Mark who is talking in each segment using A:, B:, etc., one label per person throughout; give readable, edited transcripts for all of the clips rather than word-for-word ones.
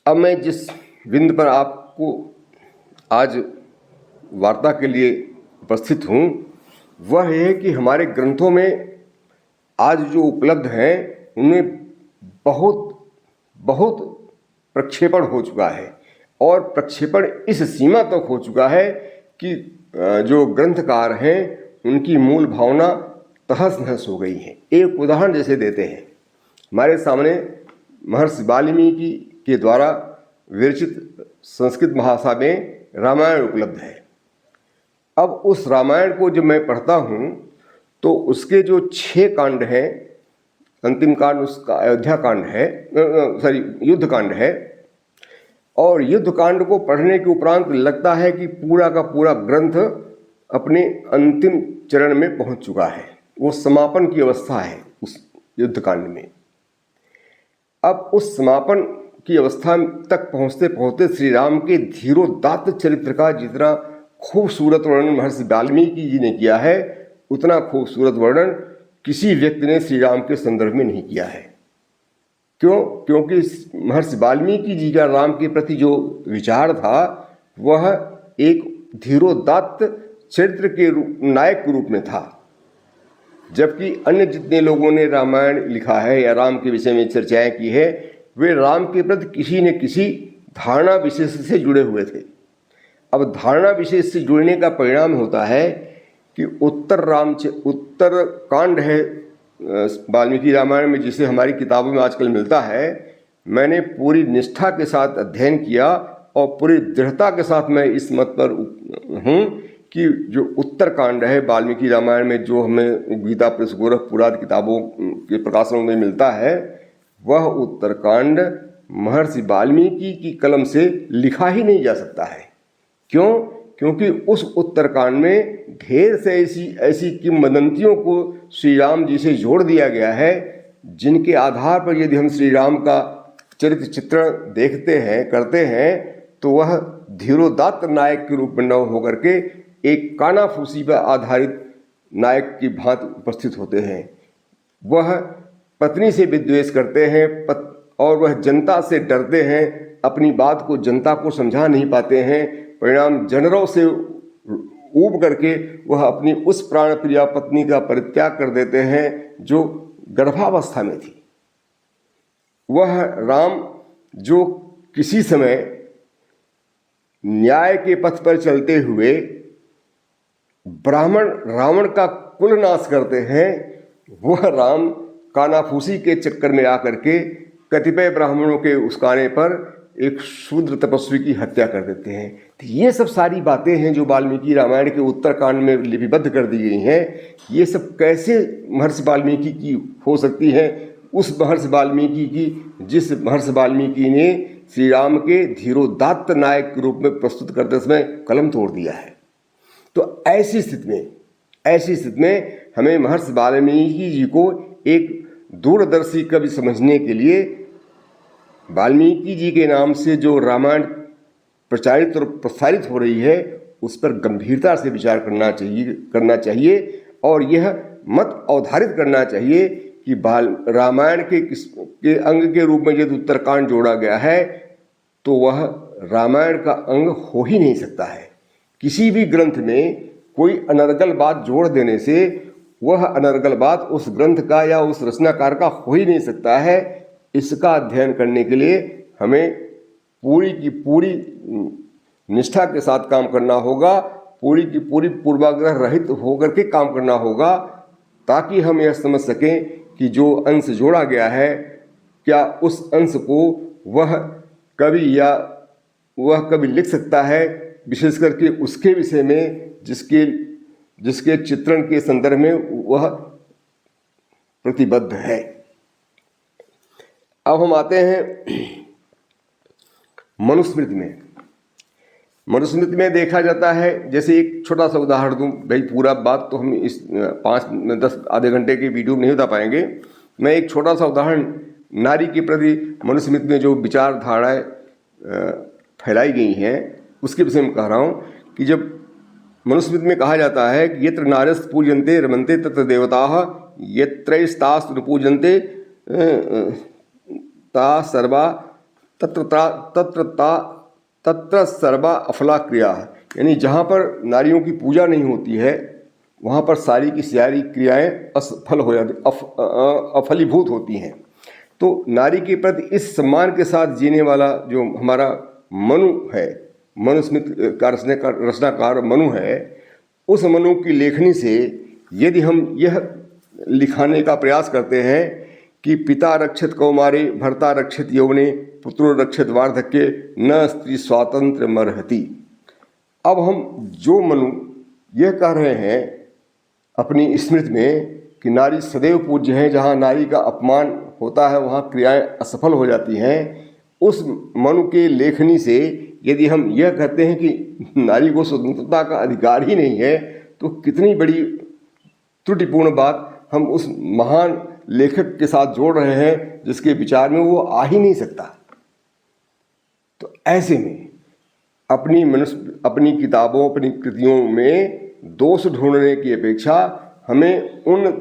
A: अब मैं जिस बिंदु पर आपको आज वार्ता के लिए उपस्थित हूँ वह है कि हमारे ग्रंथों में आज जो उपलब्ध हैं उनमें बहुत बहुत प्रक्षेपण हो चुका है और प्रक्षेपण इस सीमा तक हो चुका है कि जो ग्रंथकार हैं उनकी मूल भावना तहस नहस हो गई है। एक उदाहरण जैसे देते हैं, हमारे सामने महर्षि वाल्मीकि के द्वारा विरचित संस्कृत महाभाषा में रामायण उपलब्ध है। अब उस रामायण को जब मैं पढ़ता हूँ तो उसके जो 6 कांड हैं, अंतिम कांड उसका अयोध्या कांड है, युद्ध कांड है, और युद्ध कांड को पढ़ने के उपरांत लगता है कि पूरा का पूरा ग्रंथ अपने अंतिम चरण में पहुंच चुका है। वो समापन की अवस्था है उस युद्ध कांड में। अब उस समापन की अवस्था तक पहुंचते पहुंचते श्री राम के धीरोदात्त चरित्र का जितना खूबसूरत वर्णन महर्षि वाल्मीकि जी ने किया है उतना खूबसूरत वर्णन किसी व्यक्ति ने श्री राम के संदर्भ में नहीं किया है। क्यों? क्योंकि महर्षि वाल्मीकि जी का राम के प्रति जो विचार था वह एक धीरोदात्त चरित्र के नायक के रूप में था, जबकि अन्य जितने लोगों ने रामायण लिखा है या राम के विषय में चर्चाएं की है वे राम के प्रति किसी न किसी धारणा विशेष से जुड़े हुए थे। अब धारणा विशेष से जुड़ने का परिणाम होता है कि उत्तर कांड है वाल्मीकि रामायण में, जिसे हमारी किताबों में आजकल मिलता है। मैंने पूरी निष्ठा के साथ अध्ययन किया और पूरी दृढ़ता के साथ मैं इस मत पर हूँ कि जो उत्तर कांड है वाल्मीकि रामायण में, जो हमें गीता प्रेस गोरखपुर आदि किताबों के प्रकाशनों में मिलता है, वह उत्तर कांड महर्षि वाल्मीकि की कलम से लिखा ही नहीं जा सकता है। क्यों? क्योंकि उस उत्तरकांड में ढेर से ऐसी किंवदंतियों को श्री राम जी से जोड़ दिया गया है, जिनके आधार पर यदि हम श्री राम का चरित्र चित्रण देखते हैं करते हैं तो वह धीरोदात्त नायक के रूप में न होकर के एक कानाफूसी पर आधारित नायक की भांति उपस्थित होते हैं। वह पत्नी से विद्वेष करते हैं और वह जनता से डरते हैं, अपनी बात को जनता को समझा नहीं पाते हैं। परिणाम जनरों से ऊब करके वह अपनी उस प्राण प्रिया पत्नी का परित्याग कर देते हैं जो गर्भावस्था में थी। वह राम जो किसी समय न्याय के पथ पर चलते हुए ब्राह्मण रावण का कुल नाश करते हैं, वह राम कानाफूसी के चक्कर में आकर के कतिपय ब्राह्मणों के उस्काने पर एक शूद्र तपस्वी की हत्या कर देते हैं। तो ये सब सारी बातें हैं जो वाल्मीकि रामायण के उत्तरकांड में लिपिबद्ध कर दी गई हैं। ये सब कैसे महर्षि वाल्मीकि की हो सकती हैं? उस महर्षि वाल्मीकि की जिस महर्षि वाल्मीकि ने श्री राम के धीरोदात्त नायक के रूप में प्रस्तुत करते समय कलम तोड़ दिया है। तो ऐसी स्थिति में हमें महर्षि वाल्मीकि जी को एक दूरदर्शी कवि समझने के लिए वाल्मीकि जी के नाम से जो रामायण प्रचारित और प्रसारित हो रही है उस पर गंभीरता से विचार करना चाहिए और यह मत अवधारित करना चाहिए कि रामायण के अंग के रूप में यदि उत्तरकांड जोड़ा गया है तो वह रामायण का अंग हो ही नहीं सकता है। किसी भी ग्रंथ में कोई अनर्गल बात जोड़ देने से वह अनर्गल बात उस ग्रंथ का या उस रचनाकार का हो ही नहीं सकता है। इसका अध्ययन करने के लिए हमें पूरी की पूरी निष्ठा के साथ काम करना होगा, पूरी की पूरी पूर्वाग्रह रहित होकर के काम करना होगा, ताकि हम यह समझ सकें कि जो अंश जोड़ा गया है क्या उस अंश को वह कवि लिख सकता है, विशेष करके उसके विषय में जिसके चित्रण के संदर्भ में वह प्रतिबद्ध है। अब हम आते हैं मनुस्मृति में। मनुस्मृति में देखा जाता है, जैसे एक छोटा सा उदाहरण दूं, भाई पूरा बात तो हम इस 5-10 आधे घंटे के वीडियो में नहीं बता पाएंगे। मैं एक छोटा सा उदाहरण नारी के प्रति मनुस्मृति में जो विचारधाराएं फैलाई गई हैं उसके विषय में कह रहा हूँ कि जब मनुस्मृति में कहा जाता है कि यत्र नार्यस्त पूजन्ते रमन्ते तत्र देवताः यत्रैस्तास्तु न पूजन्ते ता सर्वा तत्र सर्वा अफला क्रिया, यानी जहाँ पर नारियों की पूजा नहीं होती है वहाँ पर सारी की सारी क्रियाएं असफल हो जाती, अफलीभूत होती हैं। तो नारी के प्रति इस सम्मान के साथ जीने वाला जो हमारा मनु है, मनुस्मृति का रचनाकार मनु है, उस मनु की लेखनी से यदि हम यह लिखाने का प्रयास करते हैं कि पिता रक्षित कौमारे भर्ता रक्षित यौवने पुत्रो रक्षित वार्धक्ये न स्त्री स्वातंत्र मर्हति। अब हम जो मनु यह कह रहे हैं अपनी स्मृति में कि नारी सदैव पूज्य है, जहाँ नारी का अपमान होता है वहाँ क्रियाएं असफल हो जाती हैं, उस मनु के लेखनी से यदि हम यह कहते हैं कि नारी को स्वतंत्रता का अधिकार ही नहीं है, तो कितनी बड़ी त्रुटिपूर्ण बात हम उस महान लेखक के साथ जोड़ रहे हैं जिसके विचार में वो आ ही नहीं सकता। तो ऐसे में अपनी किताबों, अपनी कृतियों में दोष ढूंढने की अपेक्षा हमें उन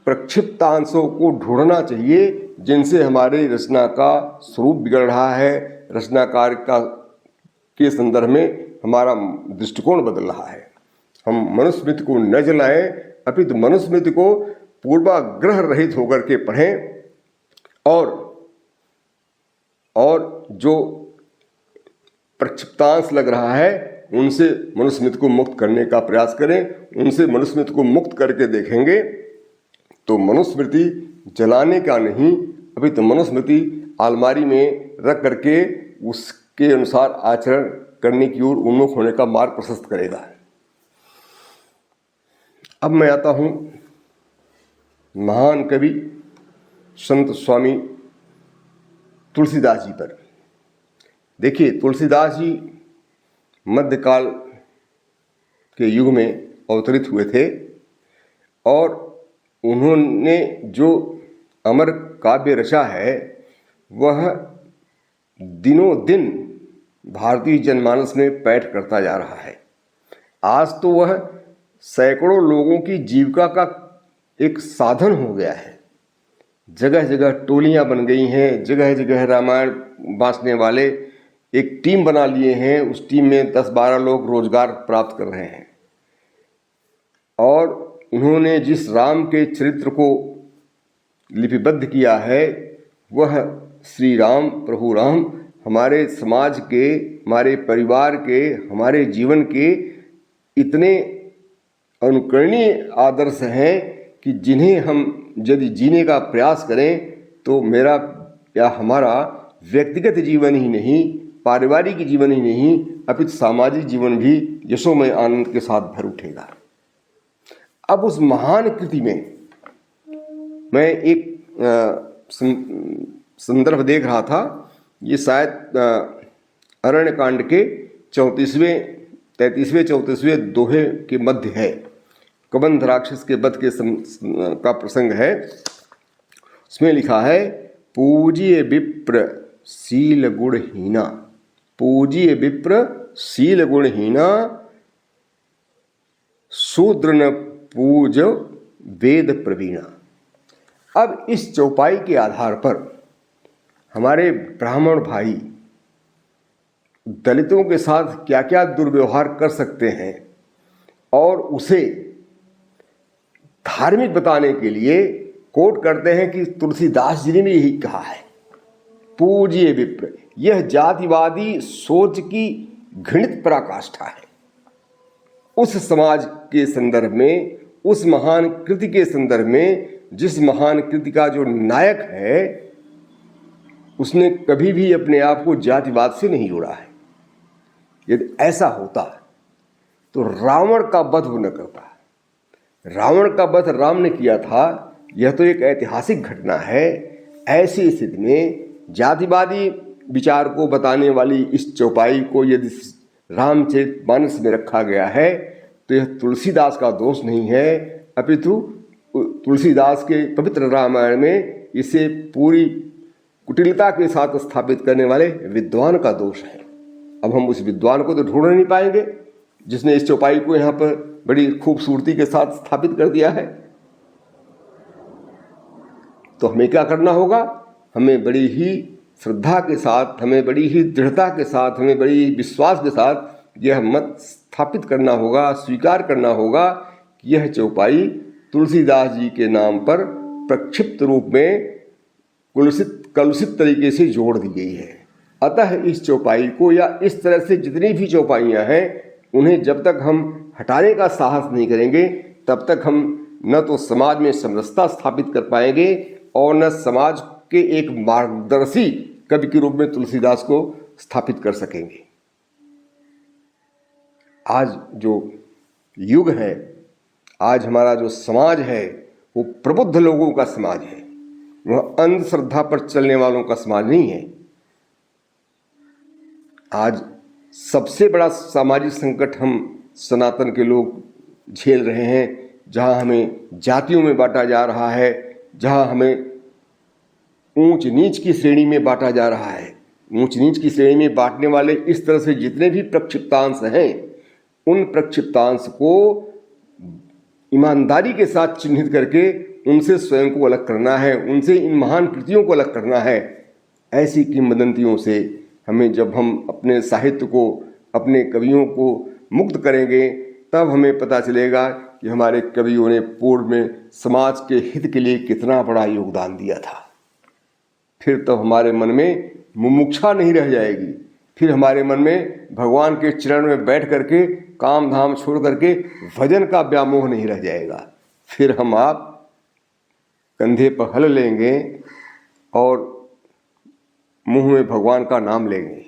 A: प्रक्षिप्तांशों को ढूंढना चाहिए जिनसे हमारे रचना का स्वरूप बिगड़ रहा है, रचनाकार के संदर्भ में हमारा दृष्टिकोण बदल रहा है। हम मनुस्मृति को न जलाएं, अपितु मनुस्मृति को पूर्वाग्रह रहित होकर के पढ़ें और जो प्रक्षिप्तांश लग रहा है उनसे मनुस्मृति को मुक्त करने का प्रयास करें। उनसे मनुस्मृति को मुक्त करके देखेंगे तो मनुस्मृति जलाने का नहीं, अभी तो मनुस्मृति अलमारी में रख करके उसके अनुसार आचरण करने की ओर उन्मुख होने का मार्ग प्रशस्त करेगा। अब मैं आता हूँ महान कवि संत स्वामी तुलसीदास जी पर। देखिए, तुलसीदास जी मध्यकाल के युग में अवतरित हुए थे और उन्होंने जो अमर काव्य रचा है वह दिनों दिन भारतीय जनमानस में पैठ करता जा रहा है। आज तो वह सैकड़ों लोगों की जीविका का एक साधन हो गया है। जगह जगह टोलियां बन गई हैं, जगह जगह रामायण बाँचने वाले एक टीम बना लिए हैं, उस टीम में 10-12 लोग रोजगार प्राप्त कर रहे हैं। और उन्होंने जिस राम के चरित्र को लिपिबद्ध किया है वह श्री राम, प्रभु राम हमारे समाज के, हमारे परिवार के, हमारे जीवन के इतने अनुकरणीय आदर्श हैं कि जिन्हें हम यदि जीने का प्रयास करें तो मेरा या हमारा व्यक्तिगत जीवन ही नहीं, पारिवारिक जीवन ही नहीं, अपितु सामाजिक जीवन भी यशोमय आनंद के साथ भर उठेगा। अब उस महान कृति में मैं एक संदर्भ देख रहा था, ये शायद अरण्यकांड के 33वें दोहे के मध्य है। कबंध राक्षस के वध के का प्रसंग है। उसमें लिखा है, पूज्य विप्र शील गुणहीना, पूज्य विप्र शील गुणहीना, शूद्र न पूज वेद प्रवीणा। अब इस चौपाई के आधार पर हमारे ब्राह्मण भाई दलितों के साथ क्या क्या दुर्व्यवहार कर सकते हैं और उसे धार्मिक बताने के लिए कोट करते हैं कि तुलसीदास जी ने यही कहा है, पूज्य विप्र। यह जातिवादी सोच की घृणित पराकाष्ठा है। उस समाज के संदर्भ में, उस महान कृति के संदर्भ में, जिस महान कृति का जो नायक है उसने कभी भी अपने आप को जातिवाद से नहीं जोड़ा है। यदि ऐसा होता तो रावण का वध वो न करता। रावण का वध राम ने किया था, यह तो एक ऐतिहासिक घटना है। ऐसी स्थिति में जातिवादी विचार को बताने वाली इस चौपाई को यदि रामचरितमानस में रखा गया है तो यह तुलसीदास का दोष नहीं है, अपितु तुलसीदास के पवित्र रामायण में इसे पूरी कुटिलता के साथ स्थापित करने वाले विद्वान का दोष है। अब हम उस विद्वान को तो ढूंढ नहीं पाएंगे जिसने इस चौपाई को यहाँ पर बड़ी खूबसूरती के साथ स्थापित कर दिया है। तो हमें क्या करना होगा? हमें बड़ी ही श्रद्धा के साथ, हमें बड़ी ही दृढ़ता के साथ, हमें बड़ी विश्वास के साथ यह मत स्थापित करना होगा, स्वीकार करना होगा कि यह चौपाई तुलसीदास जी के नाम पर प्रक्षिप्त रूप में कलुषित तरीके से जोड़ दी गई है। अतः इस चौपाई को या इस तरह से जितनी भी चौपाइयाँ हैं उन्हें जब तक हम हटाने का साहस नहीं करेंगे तब तक हम न तो समाज में समरसता स्थापित कर पाएंगे और न समाज के एक मार्गदर्शी कवि के रूप में तुलसीदास को स्थापित कर सकेंगे। आज जो युग है, आज हमारा जो समाज है वो प्रबुद्ध लोगों का समाज है, वह अंधश्रद्धा पर चलने वालों का समाज नहीं है। आज सबसे बड़ा सामाजिक संकट हम सनातन के लोग झेल रहे हैं, जहां हमें जातियों में बांटा जा रहा है, जहां हमें ऊंच नीच की श्रेणी में बांटा जा रहा है। ऊंच नीच की श्रेणी में बांटने वाले इस तरह से जितने भी प्रक्षिप्तांश हैं, उन प्रक्षिप्तांश को ईमानदारी के साथ चिन्हित करके उनसे स्वयं को अलग करना है, उनसे इन महान कृतियों को अलग करना है। ऐसी किंवदंतियों से हमें, जब हम अपने साहित्य को, अपने कवियों को मुक्त करेंगे, तब हमें पता चलेगा कि हमारे कवियों ने पूर्व में समाज के हित के लिए कितना बड़ा योगदान दिया था। फिर तो हमारे मन में मुमुक्षा नहीं रह जाएगी, फिर हमारे मन में भगवान के चरण में बैठ करके काम धाम छोड़ करके भजन का व्यामोह नहीं रह जाएगा। फिर हम आप कंधे पर हल लेंगे और मुंह में भगवान का नाम लेंगे।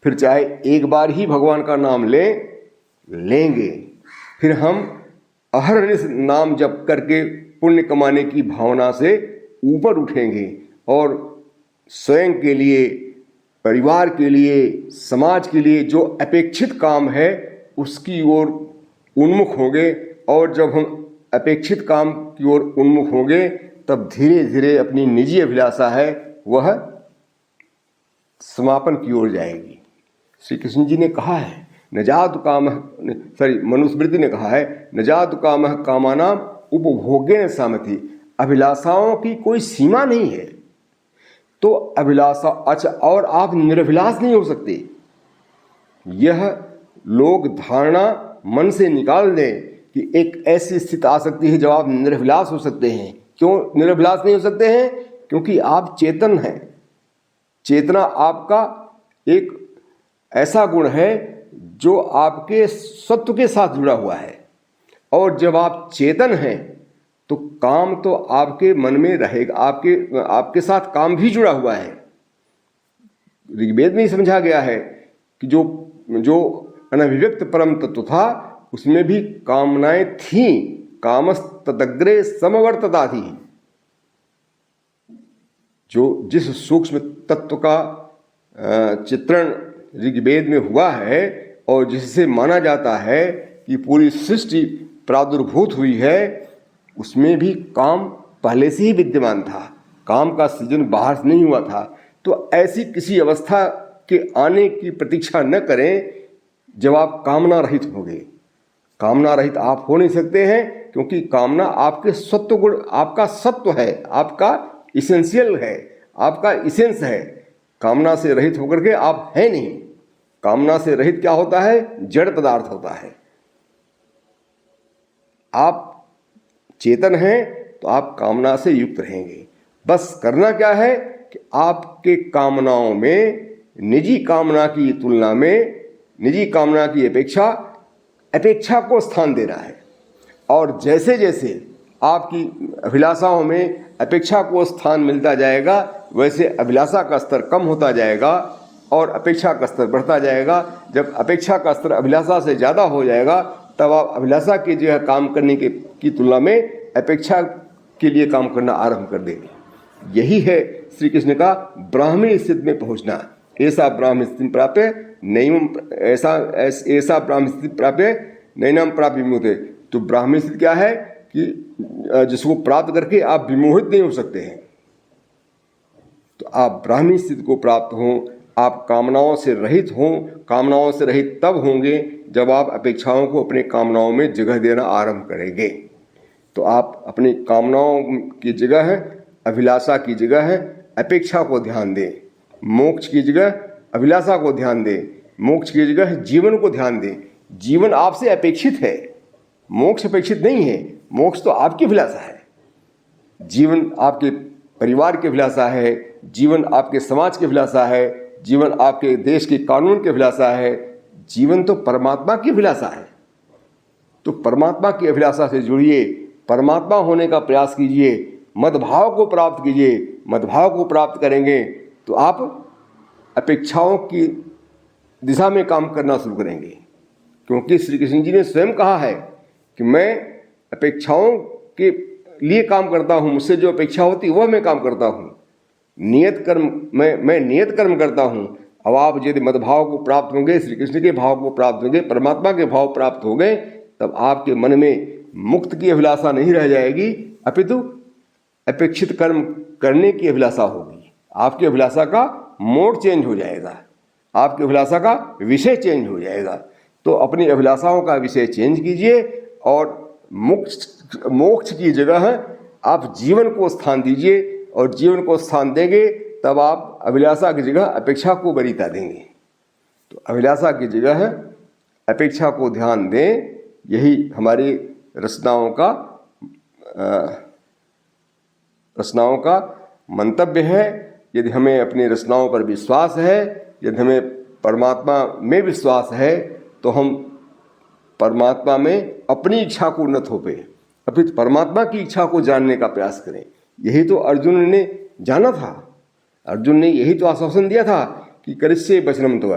A: फिर चाहे एक बार ही भगवान का नाम लेंगे, फिर हम अहरनिश नाम जप करके पुण्य कमाने की भावना से ऊपर उठेंगे और स्वयं के लिए, परिवार के लिए, समाज के लिए जो अपेक्षित काम है उसकी ओर उन्मुख होंगे। और जब हम अपेक्षित काम की ओर उन्मुख होंगे तब धीरे धीरे अपनी निजी अभिलाषा है वह समापन की ओर जाएगी। श्री कृष्ण जी ने कहा है, न जातु काम, मनुस्मृति ने कहा है, न जातु काम कामानाम उपभोगेन सामति। अभिलाषाओं की कोई सीमा नहीं है। तो अभिलाषा, अच्छा, और आप निरभिलाष नहीं हो सकते। यह लोग धारणा मन से निकाल दें कि एक ऐसी स्थिति आ सकती है जब आप निरभिलाष हो सकते हैं। क्यों निरभिलाष नहीं हो सकते हैं? क्योंकि आप चेतन हैं। चेतना आपका एक ऐसा गुण है जो आपके सत्व के साथ जुड़ा हुआ है। और जब आप चेतन हैं तो काम तो आपके मन में रहेगा, आपके साथ काम भी जुड़ा हुआ है। ऋग्वेद में ही समझा गया है कि जो अनभिव्यक्त परम तत्व था उसमें भी कामनाएं थीं, कामस्तदग्रे समवर्तता थी। जो जिस सूक्ष्म तत्व का चित्रण ऋग्वेद में हुआ है और जिससे माना जाता है कि पूरी सृष्टि प्रादुर्भूत हुई है, उसमें भी काम पहले से ही विद्यमान था। काम का सृजन बाहर से नहीं हुआ था। तो ऐसी किसी अवस्था के आने की प्रतीक्षा न करें जब आप कामना रहित होंगे। कामना रहित आप हो नहीं सकते हैं, क्योंकि कामना आपके सत्व गुण, आपका सत्व है, आपका इसेंशियल है, आपका इसेंस है। कामना से रहित होकर के आप हैं नहीं। कामना से रहित क्या होता है? जड़ पदार्थ होता है। आप चेतन हैं तो आप कामना से युक्त रहेंगे। बस करना क्या है कि आपके कामनाओं में निजी कामना की तुलना में, निजी कामना की अपेक्षा को स्थान देना है। और जैसे जैसे आपकी अभिलाषाओं में अपेक्षा को स्थान मिलता जाएगा, वैसे अभिलाषा का स्तर कम होता जाएगा और अपेक्षा का स्तर बढ़ता जाएगा। जब अपेक्षा का स्तर अभिलाषा से ज़्यादा हो जाएगा तब आप अभिलाषा के जो है काम करने की तुलना में अपेक्षा के लिए काम करना आरंभ कर देंगे। यही है श्री कृष्ण का ब्राह्मी स्थिति में पहुंचना। ऐसा ब्राह्मी स्थिति प्राप्य नैनम, ऐसा ब्राह्मी स्थिति प्राप्य नैनम प्राप्य विमुक्ते। तो ब्राह्मी स्थिति क्या है कि जिसको प्राप्त करके आप विमोहित नहीं हो सकते हैं। तो आप ब्राह्मी स्थिति को प्राप्त हों, आप कामनाओं से रहित हों। कामनाओं से रहित तब होंगे जब आप अपेक्षाओं को अपने कामनाओं में जगह देना आरंभ करेंगे। तो आप अपनी कामनाओं की जगह है, अभिलाषा की जगह है, अपेक्षा को ध्यान दें मोक्ष की जगह अभिलाषा को ध्यान दें, मोक्ष की जगह जीवन को ध्यान दें। जीवन आपसे अपेक्षित है, मोक्ष अपेक्षित नहीं है। मोक्ष तो आपकी अभिलाषा है, जीवन आपके परिवार की अभिलाषा है, जीवन आपके समाज की अभिलाषा है, जीवन आपके देश के कानून की अभिलाषा है, जीवन तो परमात्मा की अभिलाषा है। तो परमात्मा की अभिलाषा से जुड़िए, परमात्मा होने का प्रयास कीजिए, मदभाव को प्राप्त कीजिए। मदभाव को प्राप्त करेंगे तो आप अपेक्षाओं की दिशा में काम करना शुरू करेंगे, क्योंकि श्री कृष्ण जी ने स्वयं कहा है कि मैं अपेक्षाओं के लिए काम करता हूँ, मुझसे जो अपेक्षा होती है वह मैं काम करता हूँ। नियत कर्म मैं नियत कर्म करता हूँ। अब आप यदि मदभाव को प्राप्त होंगे, श्री कृष्ण के भाव को प्राप्त होंगे, परमात्मा के भाव प्राप्त हो गए, तब आपके मन में मुक्त की अभिलाषा नहीं रह जाएगी, अपितु अपेक्षित कर्म करने की अभिलाषा होगी। आपकी अभिलाषा का मोड चेंज हो जाएगा, आपकी अभिलाषा का विषय चेंज हो जाएगा। तो अपनी अभिलाषाओं का विषय चेंज कीजिए और मोक्ष की जगह आप जीवन को स्थान दीजिए, और जीवन को स्थान देंगे तब आप अभिलाषा की जगह अपेक्षा को वरीयता देंगे। तो अभिलाषा की जगह अपेक्षा को ध्यान दें, यही हमारी रचनाओं का मंतव्य है। यदि हमें अपनी रचनाओं पर विश्वास है, यदि हमें परमात्मा में विश्वास है, तो हम परमात्मा में अपनी इच्छा को न थोपें, अपितु परमात्मा की इच्छा को जानने का प्रयास करें। यही तो अर्जुन ने जाना था, अर्जुन ने यही तो आश्वासन दिया था कि करिष्ये वचनम तव,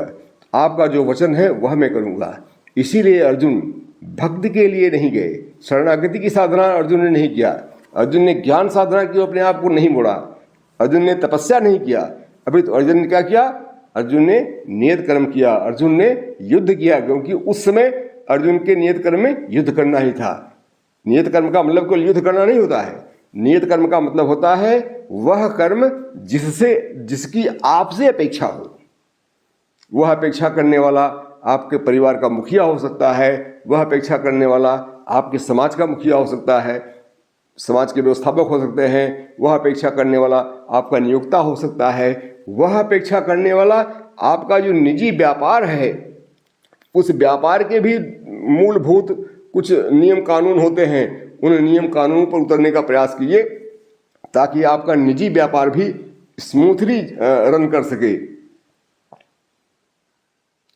A: आपका जो वचन है वह मैं करूँगा। इसीलिए अर्जुन भक्ति के लिए नहीं गए, शरणागति की साधना अर्जुन ने नहीं किया, अर्जुन ने ज्ञान साधना की, अपने आप को नहीं मोड़ा, अर्जुन ने तपस्या नहीं किया। अभी तो अर्जुन ने क्या किया? अर्जुन ने नियत कर्म किया, अर्जुन ने युद्ध किया, क्योंकि उस समय अर्जुन के नियत कर्म में युद्ध करना ही था। नियत कर्म का मतलब कोई युद्ध करना नहीं होता है। नियत कर्म का मतलब होता है वह कर्म जिसकी आपसे अपेक्षा हो। वह अपेक्षा करने वाला आपके परिवार का मुखिया हो सकता है, वह अपेक्षा करने वाला आपके समाज का मुखिया हो सकता है, समाज के व्यवस्थापक हो सकते हैं, वह अपेक्षा करने वाला आपका नियोक्ता हो सकता है, वह अपेक्षा करने वाला आपका जो निजी व्यापार है, उस व्यापार के भी मूलभूत कुछ नियम कानून होते हैं, उन नियम कानून पर उतरने का प्रयास कीजिए ताकि आपका निजी व्यापार भी स्मूथली रन कर सके।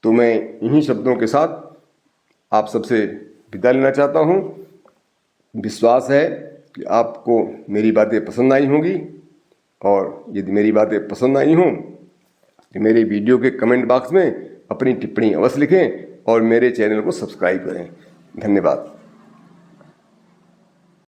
A: तो मैं इन्हीं शब्दों के साथ आप सबसे विदा लेना चाहता हूँ। विश्वास है कि आपको मेरी बातें पसंद आई होंगी, और यदि मेरी बातें पसंद आई हों तो मेरे वीडियो के कमेंट बॉक्स में अपनी टिप्पणी अवश्य लिखें और मेरे चैनल को सब्सक्राइब करें। धन्यवाद।